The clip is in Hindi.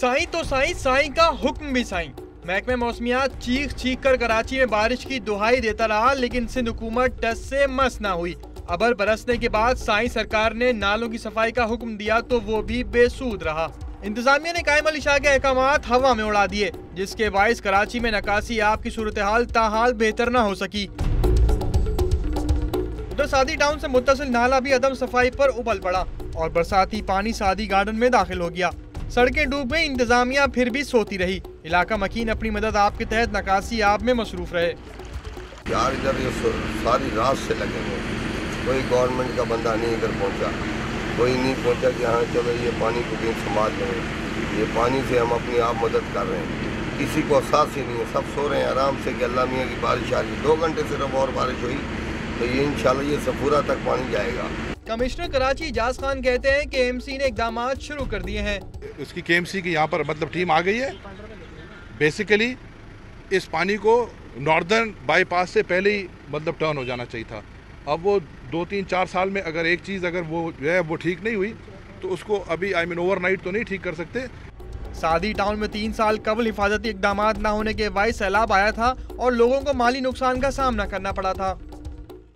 साईं तो साईं, साईं का हुक्म भी साईं। महकमे मौसमियात चीख चीख कर कराची में बारिश की दुहाई देता रहा, लेकिन सिंध हुकूमत टस से मस ना हुई। अबर बरसने के बाद साईं सरकार ने नालों की सफाई का हुक्म दिया तो वो भी बेसूद रहा। इंतजामिया ने कायम अली शाह के अहकामात हवा में उड़ा दिए, जिसके बाइस कराची में नकासी आब की सूरत हाल ताहाल बेहतर न हो सकी। उधर सादी टाउन से मुत्तसिल नाला भी अदम सफाई पर उबल पड़ा और बरसाती पानी सादी गार्डन में दाखिल हो गया। सड़कें डूब गई, इंतजामिया फिर भी सोती रही। इलाका मकीन अपनी मदद आप के तहत नकासी आब में मसरूफ रहे। यार इधर ये सारी रात से लगे हुए, कोई गवर्नमेंट का बंदा नहीं इधर पहुंचा, कोई नहीं पहुंचा कि हाँ चलो ये पानी को भी संभाल लें। ये पानी से हम अपनी आप मदद कर रहे हैं, किसी को एहसास ही नहीं है। सब सो रहे हैं आराम से कि अल्लाह मियाँ की बारिश आ रही। 2 घंटे सिर्फ और बारिश हुई तो ये इंशाल्लाह ये सफूरा तक पानी जाएगा। कमिश्नर कराची इजाज खान कहते हैं कि एमसी ने इकदाम शुरू कर दिए हैं। उसकी केएमसी की यहाँ पर मतलब टीम आ गई है। बेसिकली इस पानी को नॉर्दर्न बाईपास से पहले ही मतलब टर्न हो जाना चाहिए था। अब वो 2-3-4 साल में अगर एक चीज़ अगर वो जो है वो ठीक नहीं हुई तो उसको अभी ओवरनाइट तो नहीं ठीक कर सकते। सादी टाउन में 3 साल कबल हिफाजती इकदाम न होने के बाइस सैलाब आया था और लोगों को माली नुकसान का सामना करना पड़ा था।